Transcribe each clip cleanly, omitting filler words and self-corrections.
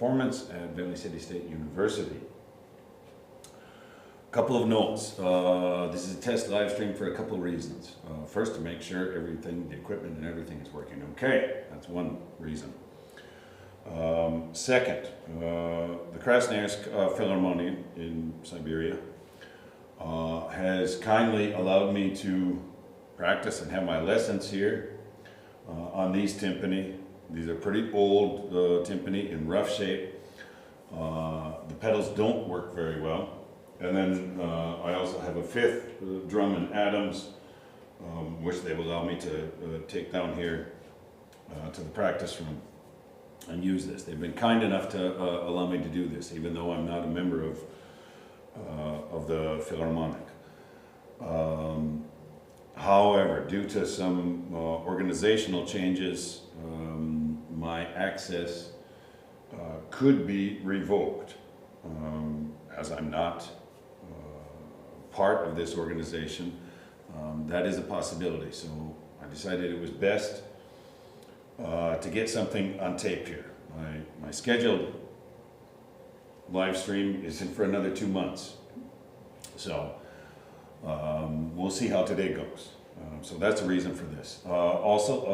performance at Valley City State University. Couple of notes. This is a test live stream for a couple of reasons. First, to make sure everything, the equipment and everything is working okay. That's one reason. Second, the Krasnoyarsk Philharmonic in Siberia has kindly allowed me to practice and have my lessons here on these timpani. These are pretty old timpani in rough shape. The pedals don't work very well. And then I also have a fifth drum in Adams, which they will allow me to take down here to the practice room and use this. They've been kind enough to allow me to do this, even though I'm not a member of the Philharmonic. However, due to some organizational changes, my access could be revoked, as I'm not part of this organization. That is a possibility, so I decided it was best to get something on tape here. My scheduled live stream isn't for another 2 months, so we'll see how today goes. So that's the reason for this. Also,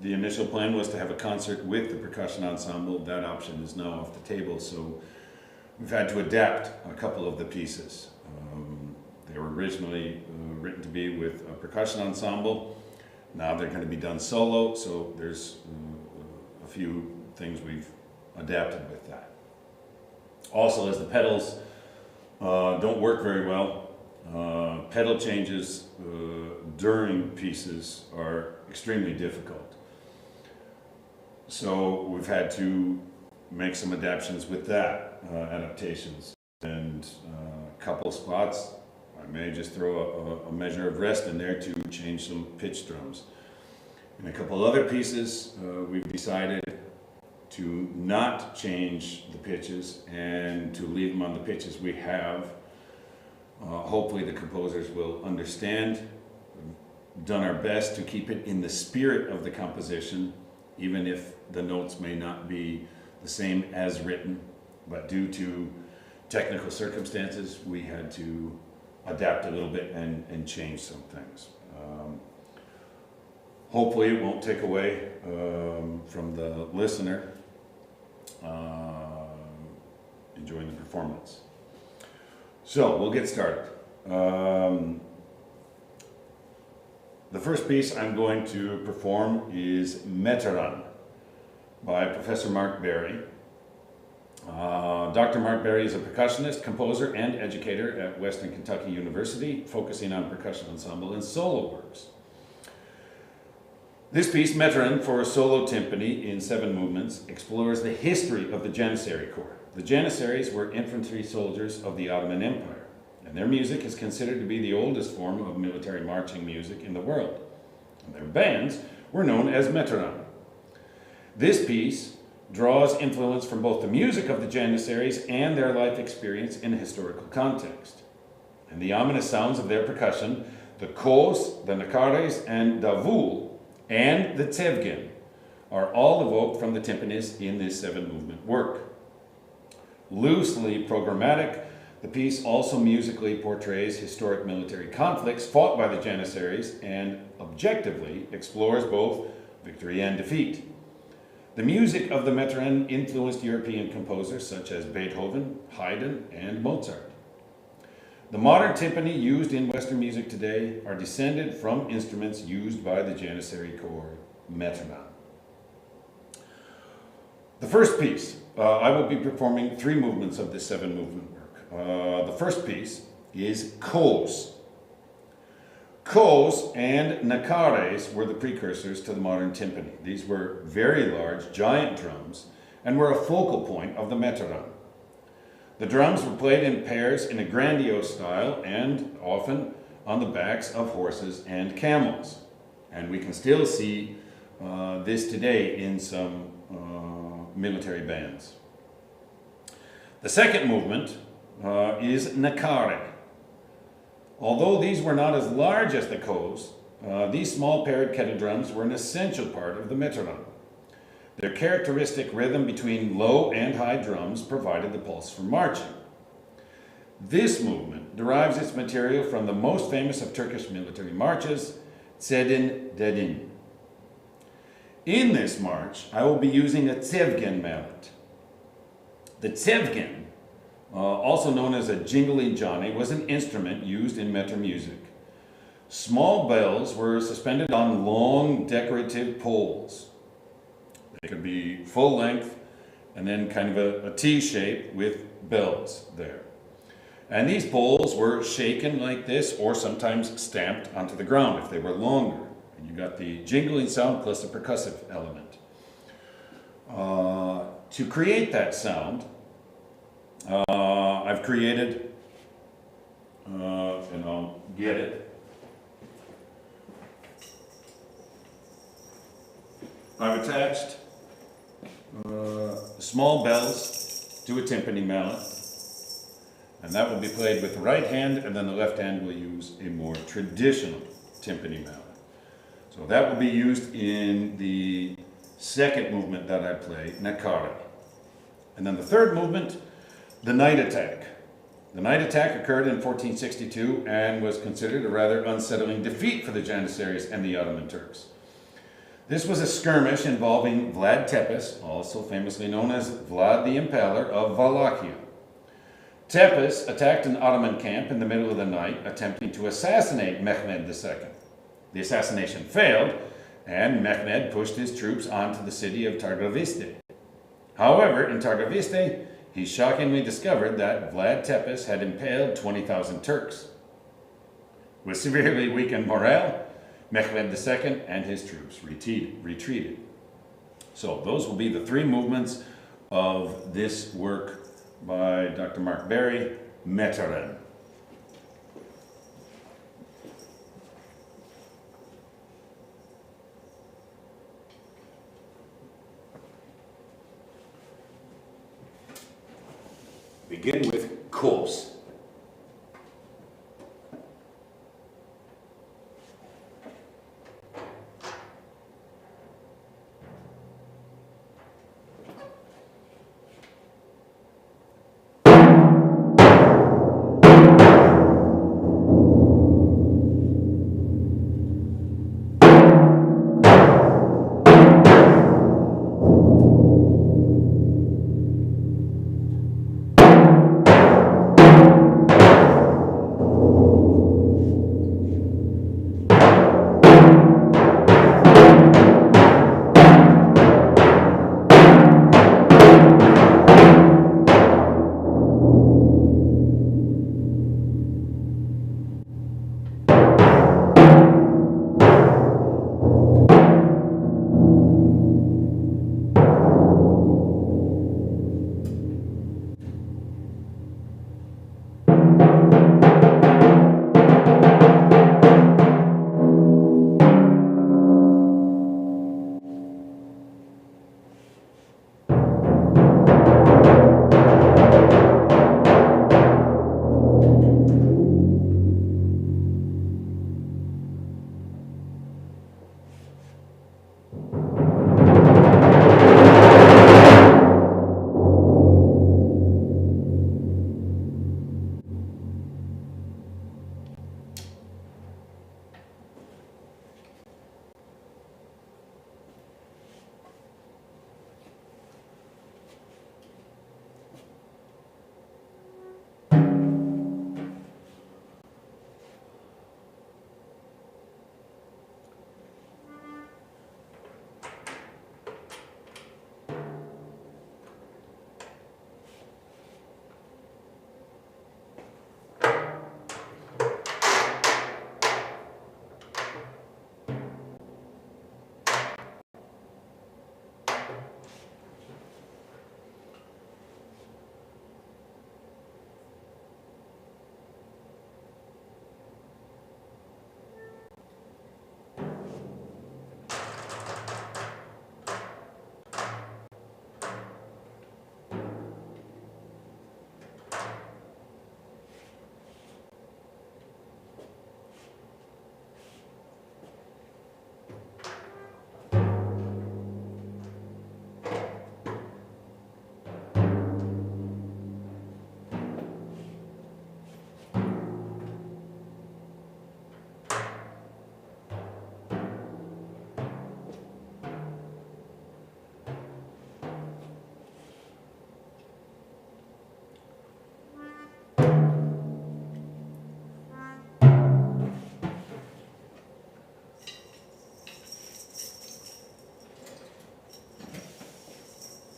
the initial plan was to have a concert with the percussion ensemble. That option is now off the table, so we've had to adapt a couple of the pieces. They were originally written to be with a percussion ensemble. Now they're going to be done solo, so there's a few things we've adapted with that. Also, as the pedals don't work very well, pedal changes during pieces are extremely difficult. So we've had to make some adaptations with that, adaptations. And a couple spots, I may just throw a measure of rest in there to change some pitch drums. In a couple other pieces, we've decided to not change the pitches and to leave them on the pitches we have. Hopefully the composers will understand. We've done our best to keep it in the spirit of the composition, even if the notes may not be the same as written, but due to technical circumstances, we had to adapt a little bit and change some things. Hopefully it won't take away from the listener enjoying the performance. So we'll get started. The first piece I'm going to perform is Meteran by Professor Mark Berry. Dr. Mark Berry is a percussionist, composer, and educator at Western Kentucky University, focusing on percussion ensemble and solo works. This piece, Meteran for a solo timpani in 7 movements, explores the history of the Janissary Corps. The Janissaries were infantry soldiers of the Ottoman Empire, and their music is considered to be the oldest form of military marching music in the world. And their bands were known as Meteran. This piece draws influence from both the music of the Janissaries and their life experience in a historical context. And the ominous sounds of their percussion, the kos, the nakares, and davul, and the tsevgin, are all evoked from the timpanis in this 7-movement work. Loosely programmatic, the piece also musically portrays historic military conflicts fought by the Janissaries and objectively explores both victory and defeat. The music of the Meteran influenced European composers such as Beethoven, Haydn, and Mozart. The modern timpani used in Western music today are descended from instruments used by the Janissary Corps Meteran. The first piece, I will be performing 3 movements of this 7-movement work. The first piece is kos. Kos and nakares were the precursors to the modern timpani. These were very large, giant drums and were a focal point of the Meteran. The drums were played in pairs in a grandiose style and often on the backs of horses and camels. And we can still see this today in some military bands. The second movement is nakare. Although these were not as large as the kos, these small paired kettle drums were an essential part of the Meteran. Their characteristic rhythm between low and high drums provided the pulse for marching. This movement derives its material from the most famous of Turkish military marches, Zedin Dedin. In this march, I will be using a Tsevgen mallet. The Tsevgen, also known as a jingling Johnny, was an instrument used in meter music. Small bells were suspended on long decorative poles. They could be full length and then kind of a T shape with bells there. And these poles were shaken like this or sometimes stamped onto the ground if they were longer. And you got the jingling sound plus the percussive element. To create that sound, I've created, and I'll get it. I've attached small bells to a timpani mallet, and that will be played with the right hand, and then the left hand will use a more traditional timpani mallet. So that will be used in the second movement that I play, Nakara. And then the third movement, the night attack. The night attack occurred in 1462 and was considered a rather unsettling defeat for the Janissaries and the Ottoman Turks. This was a skirmish involving Vlad Tepes, also famously known as Vlad the Impaler of Wallachia. Tepes attacked an Ottoman camp in the middle of the night, attempting to assassinate Mehmed II. The assassination failed, and Mehmed pushed his troops onto the city of Targoviste. However, in Targoviste, he shockingly discovered that Vlad Tepes had impaled 20,000 Turks. With severely weakened morale, Mehmed II and his troops retreated. So those will be the three movements of this work by Dr. Mark Berry, Meteren. Begin with Kos.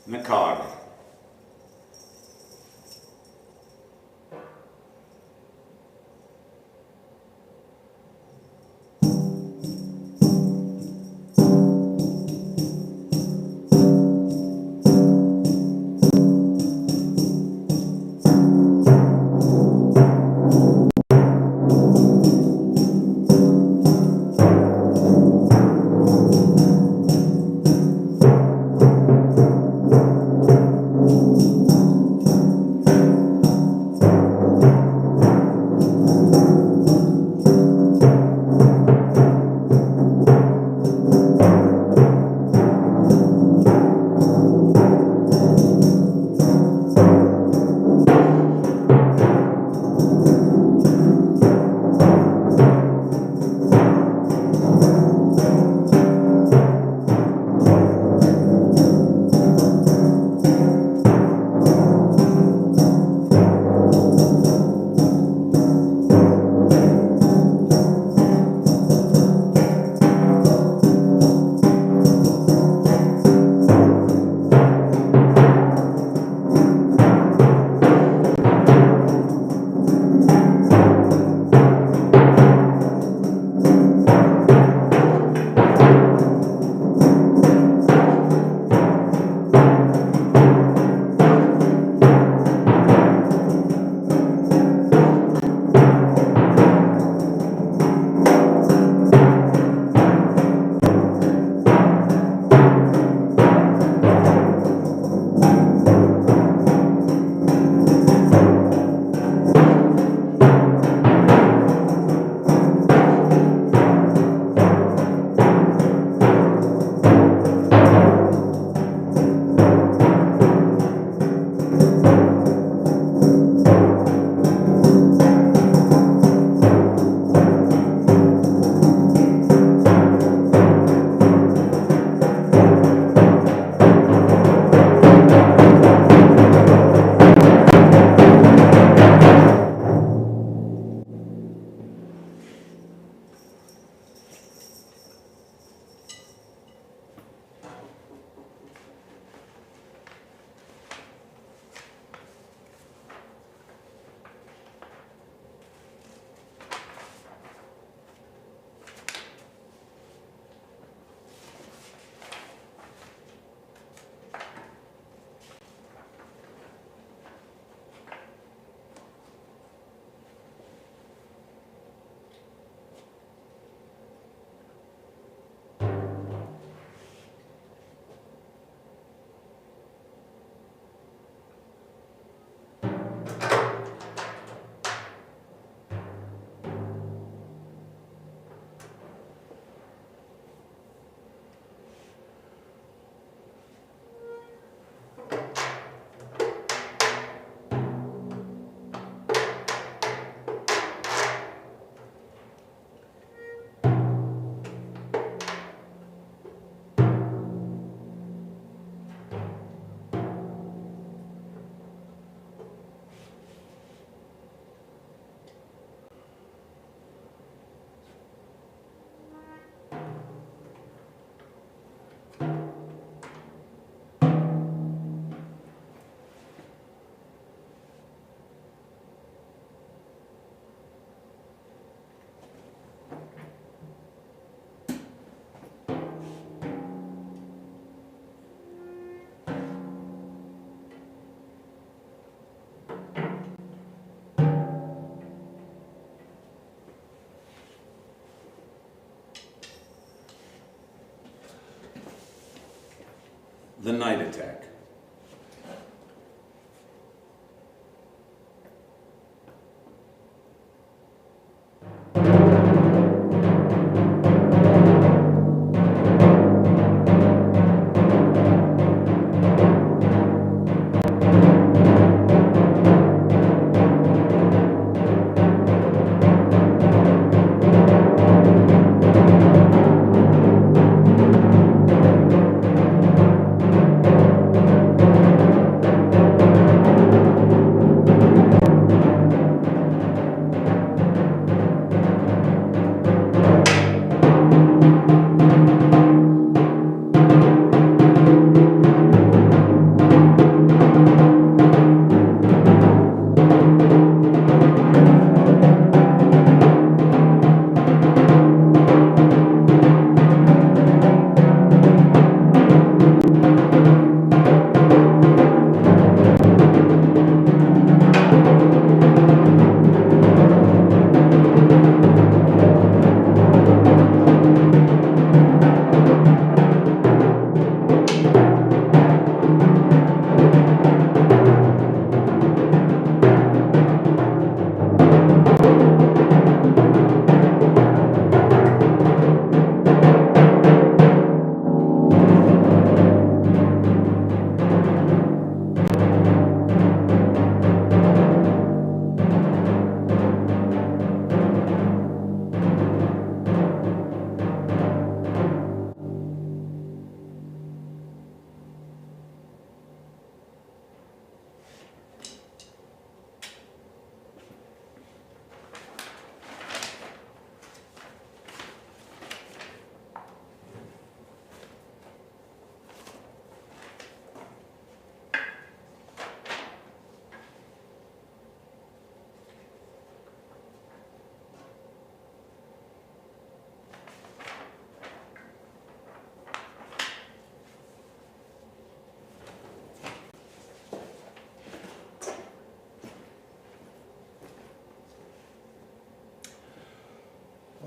Nakog. The Night Attack.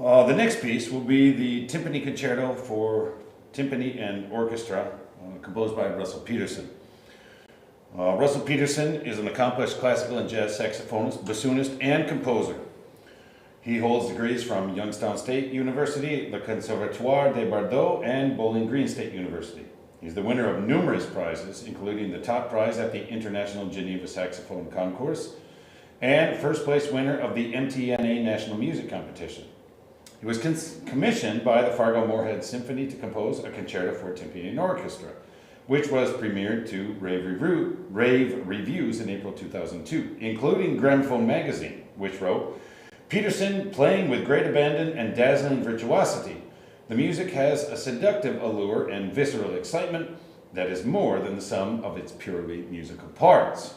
The next piece will be the Timpani Concerto for Timpani and Orchestra, composed by Russell Peterson. Russell Peterson is an accomplished classical and jazz saxophonist, bassoonist, and composer. He holds degrees from Youngstown State University, Le Conservatoire de Bordeaux, and Bowling Green State University. He's the winner of numerous prizes, including the top prize at the International Geneva Saxophone Concours and first place winner of the MTNA National Music Competition. He was commissioned by the Fargo-Moorhead Symphony to compose a concerto for timpani and orchestra, which was premiered to rave reviews in April 2002, including Gramophone magazine, which wrote, "Peterson playing with great abandon and dazzling virtuosity. The music has a seductive allure and visceral excitement that is more than the sum of its purely musical parts."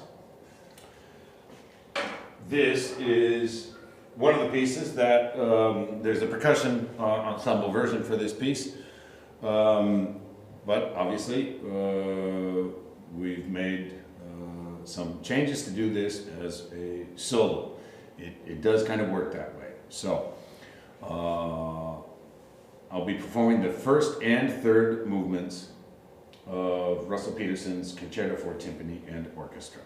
This is one of the pieces that, there's a percussion ensemble version for this piece, but obviously we've made some changes to do this as a solo. It does kind of work that way. So I'll be performing the first and third movements of Russell Peterson's Concerto for Timpani and Orchestra.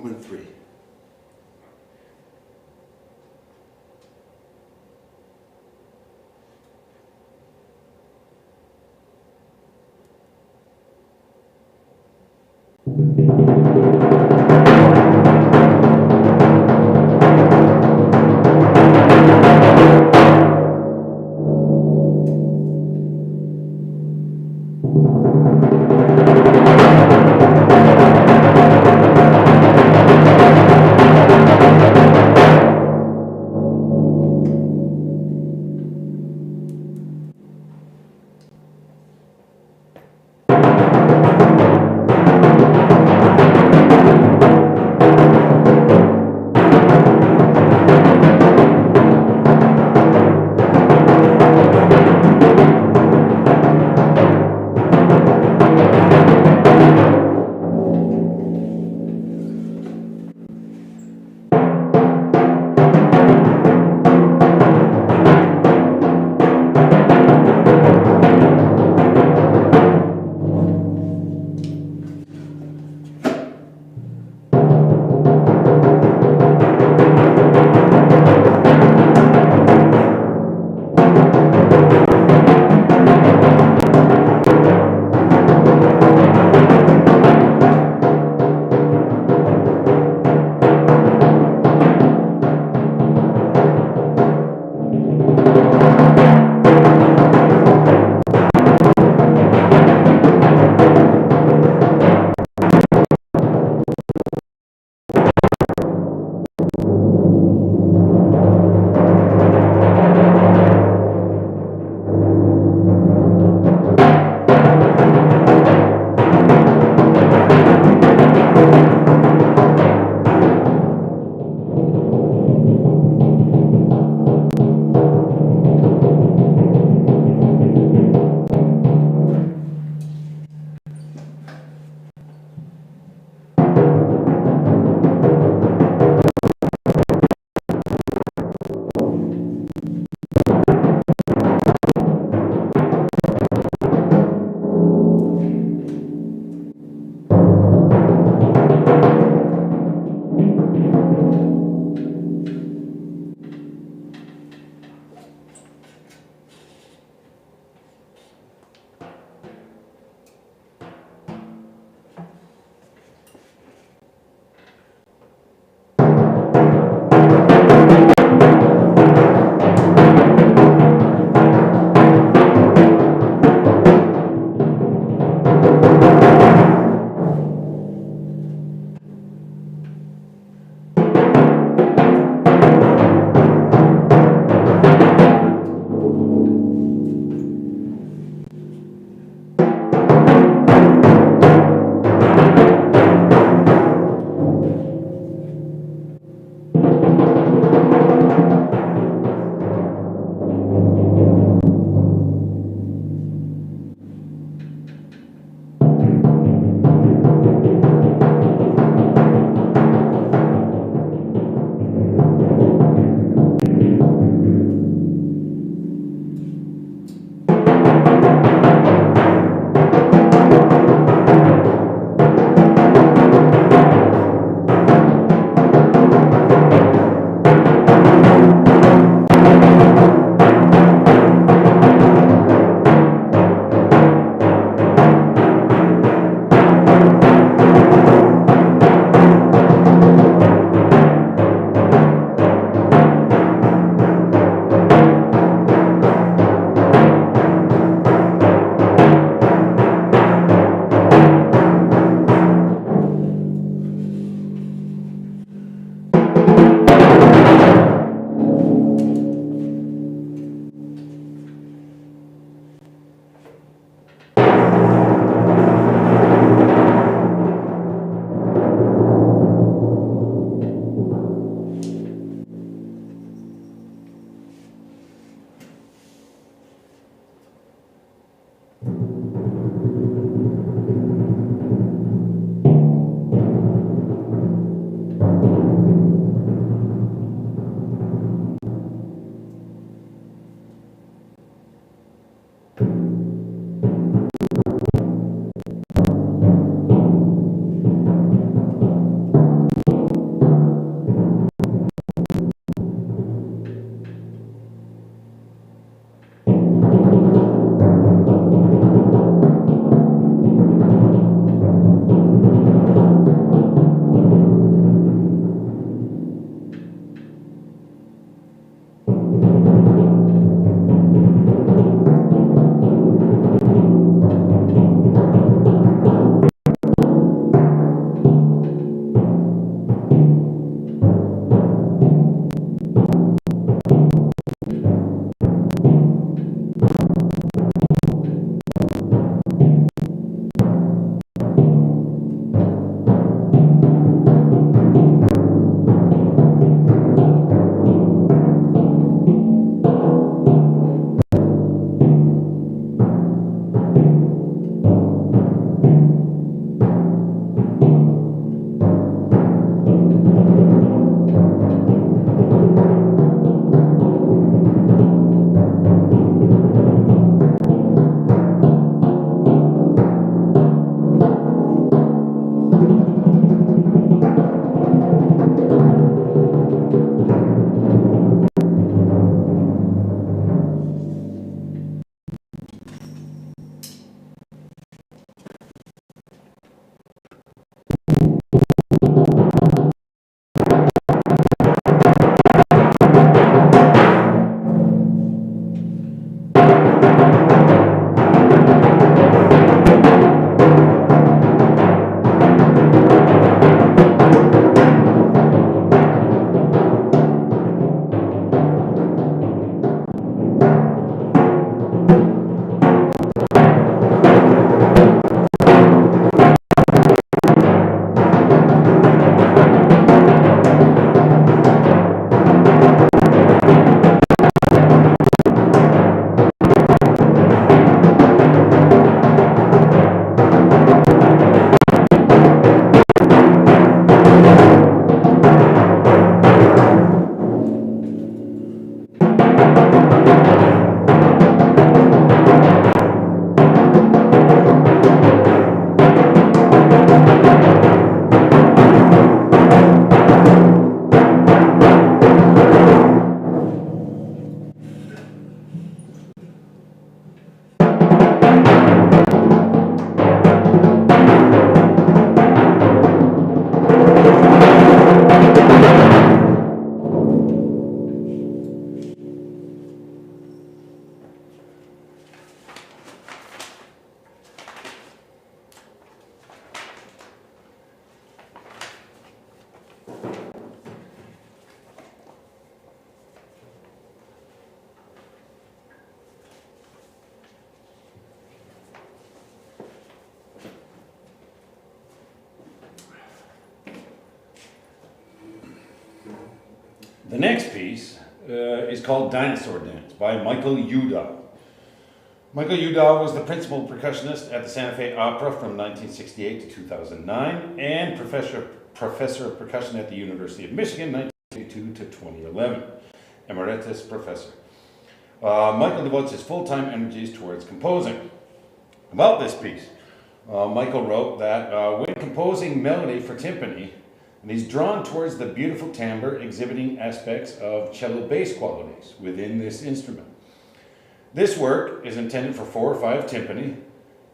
Movement 3. The next piece is called Dinosaur Dance by Michael Udall. Michael Udall was the principal percussionist at the Santa Fe Opera from 1968 to 2009 and professor of percussion at the University of Michigan 1982 to 2011. Emeritus professor. Michael devotes his full-time energies towards composing. About this piece, Michael wrote that when composing melody for timpani, and he's drawn towards the beautiful timbre exhibiting aspects of cello bass qualities within this instrument. This work is intended for 4 or 5 timpani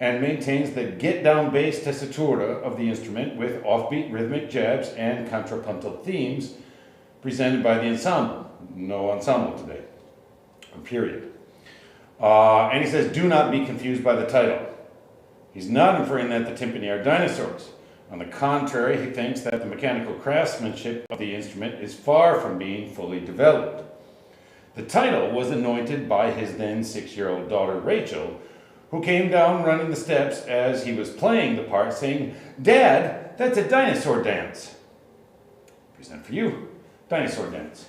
and maintains the get-down bass tessitura of the instrument with offbeat rhythmic jabs and contrapuntal themes presented by the ensemble. No ensemble today, period. And he says, do not be confused by the title. He's not inferring that the timpani are dinosaurs. On the contrary, he thinks that the mechanical craftsmanship of the instrument is far from being fully developed. The title was anointed by his then 6-year-old daughter, Rachel, who came down running the steps as he was playing the part, saying, "Dad, that's a dinosaur dance." Present for you, Dinosaur Dance.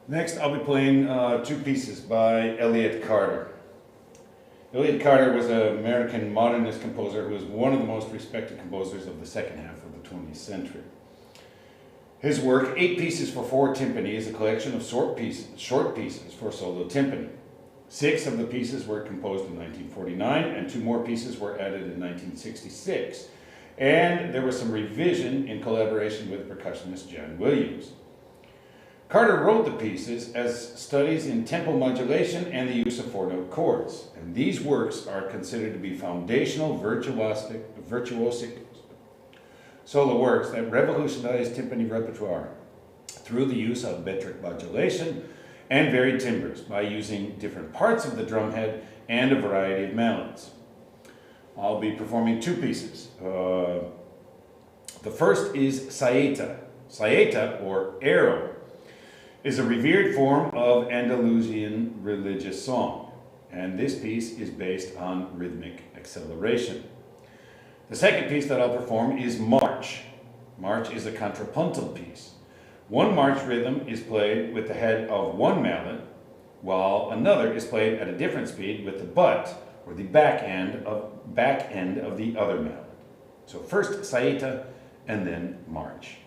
Next, I'll be playing two pieces by Elliott Carter. Elliott Carter was an American modernist composer who was one of the most respected composers of the second half of the 20th century. His work, 8 Pieces for 4 Timpani, is a collection of short pieces for solo timpani. 6 of the pieces were composed in 1949, and 2 more pieces were added in 1966. And there was some revision in collaboration with percussionist John Williams. Carter wrote the pieces as studies in tempo modulation and the use of 4-note chords. And these works are considered to be foundational virtuosic solo works that revolutionized timpani repertoire through the use of metric modulation and varied timbres by using different parts of the drumhead and a variety of mallets. I'll be performing 2 pieces. The first is Saeta. Saeta, or arrow, is a revered form of Andalusian religious song, and this piece is based on rhythmic acceleration. The second piece that I'll perform is March. March is a contrapuntal piece. One march rhythm is played with the head of one mallet, while another is played at a different speed with the butt, or the back end of the other mallet. So first Saeta, and then March.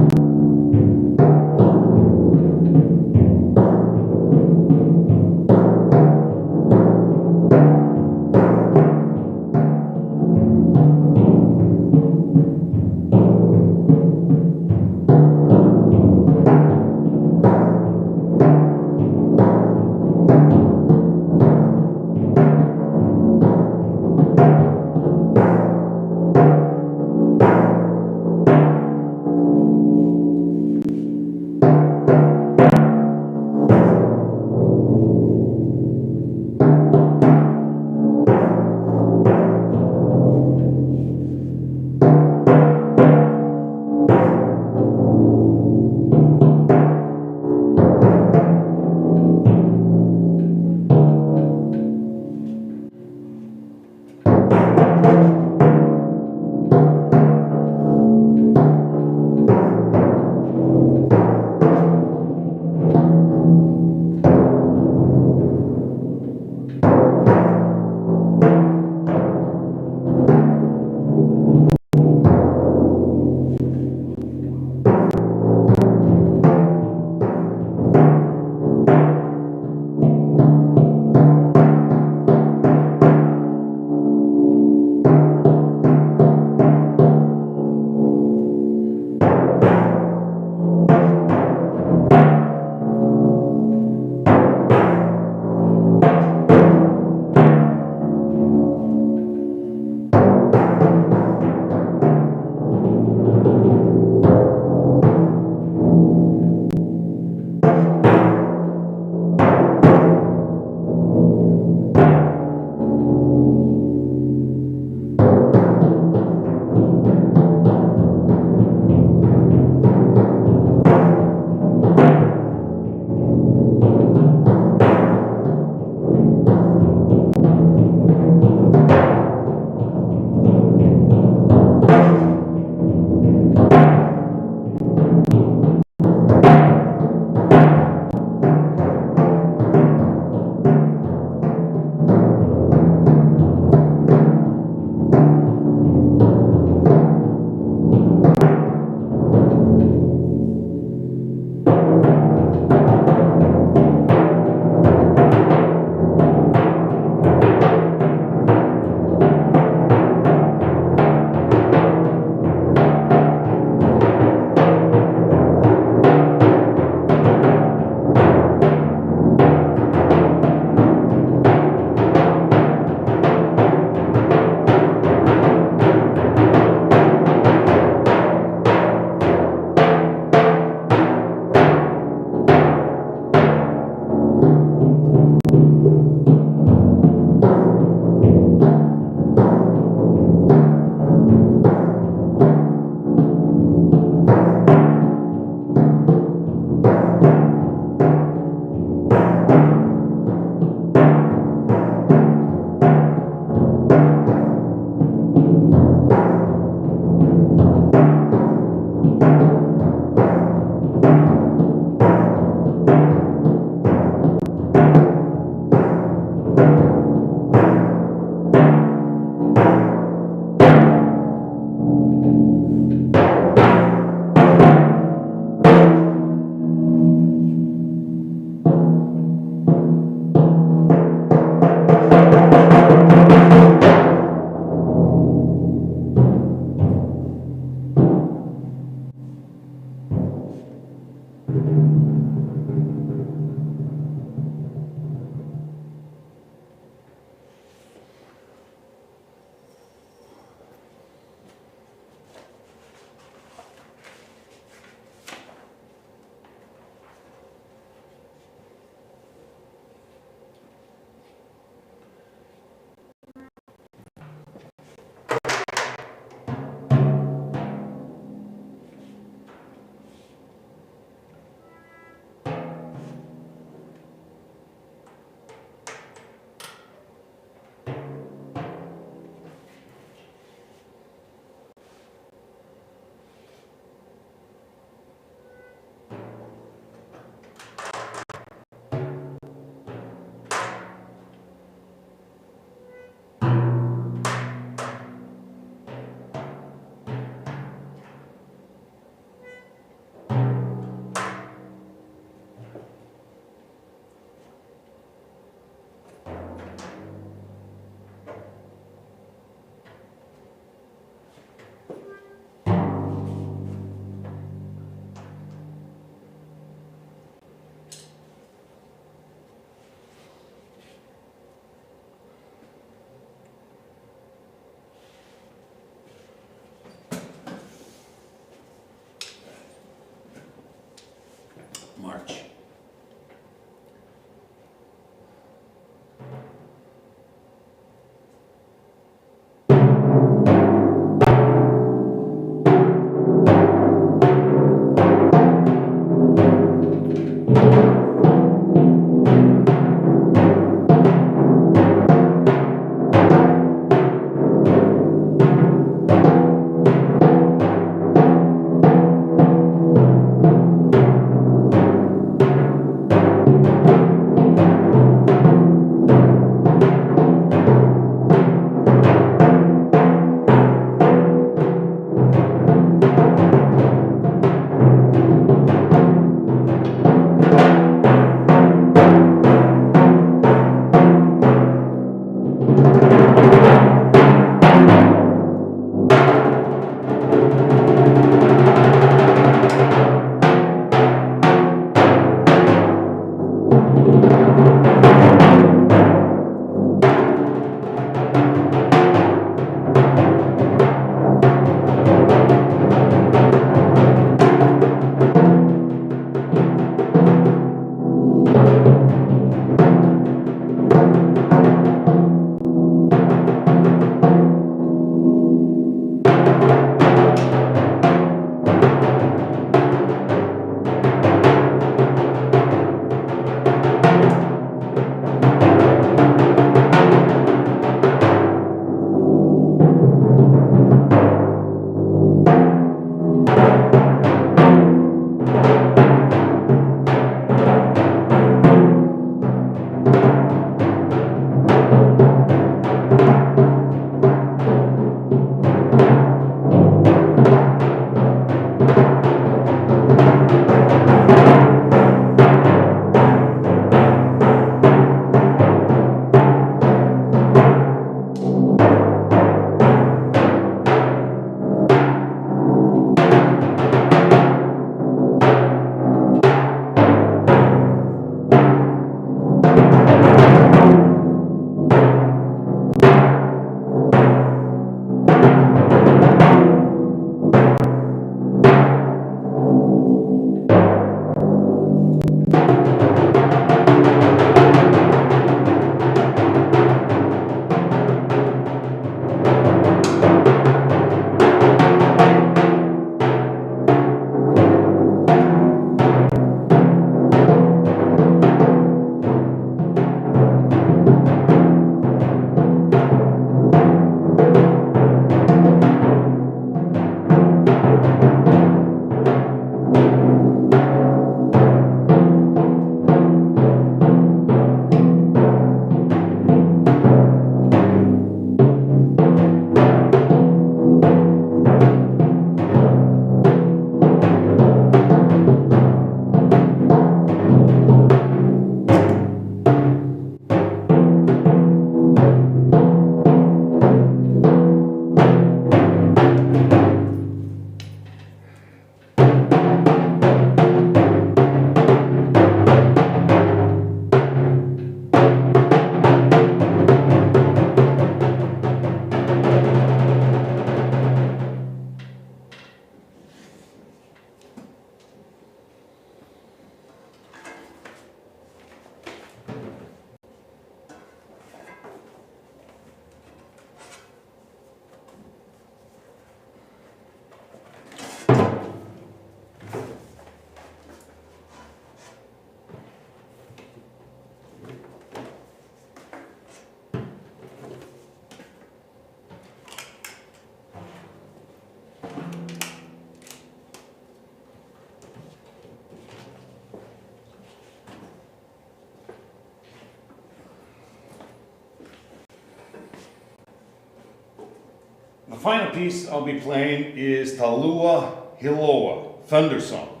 The final piece I'll be playing is Talua Hiloa, Thunder Song,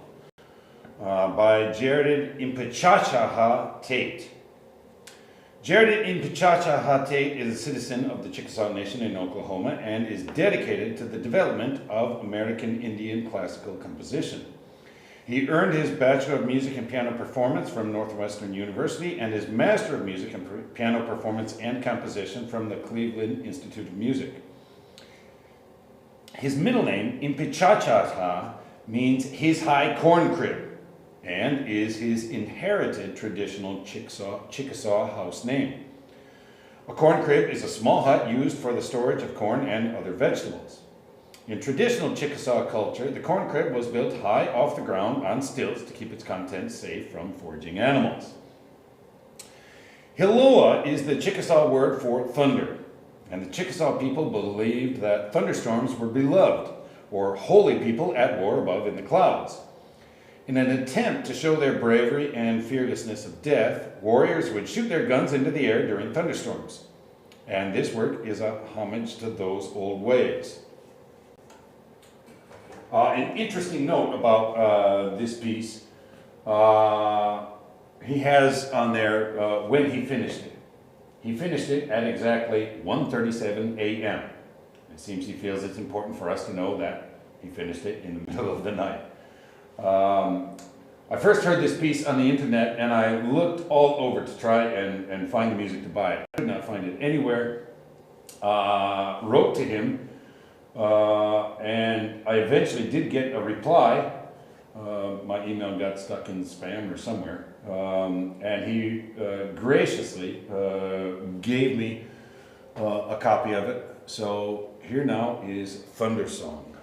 by Jared Impechachaha Tate. Jared Impechachaha Tate is a citizen of the Chickasaw Nation in Oklahoma and is dedicated to the development of American Indian classical composition. He earned his Bachelor of Music in Piano Performance from Northwestern University and his Master of Music in Piano Performance and Composition from the Cleveland Institute of Music. His middle name, Impechachaha, means his high corn crib and is his inherited traditional Chickasaw house name. A corn crib is a small hut used for the storage of corn and other vegetables. In traditional Chickasaw culture, the corn crib was built high off the ground on stilts to keep its contents safe from foraging animals. Hiloa is the Chickasaw word for thunder, and the Chickasaw people believed that thunderstorms were beloved, or holy people at war above in the clouds. In an attempt to show their bravery and fearlessness of death, warriors would shoot their guns into the air during thunderstorms. And this work is a homage to those old ways. An interesting note about this piece, he has on there when he finished it. He finished it at exactly 1:37 a.m. It seems he feels it's important for us to know that he finished it in the middle of the night. I first heard this piece on the internet and I looked all over to try and find the music to buy it. I could not find it anywhere. Wrote to him and I eventually did get a reply. My email got stuck in spam or somewhere. And he graciously gave me a copy of it. So here now is Thunder Song.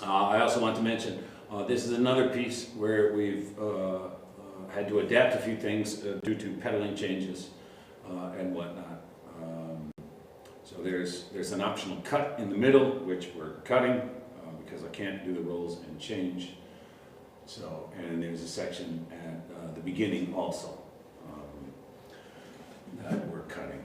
I also want to mention, this is another piece where we've had to adapt a few things due to pedaling changes and whatnot. So there's an optional cut in the middle, which we're cutting because I can't do the rolls and change. So, and there's a section at the beginning also that we're cutting.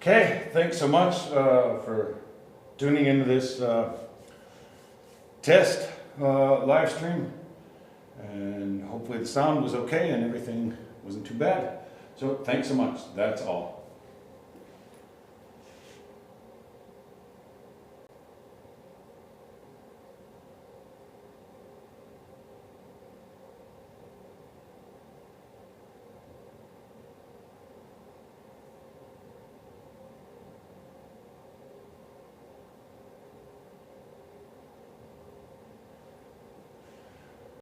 Okay, thanks so much for tuning into this test live stream, and hopefully the sound was okay and everything wasn't too bad. So thanks so much. That's all.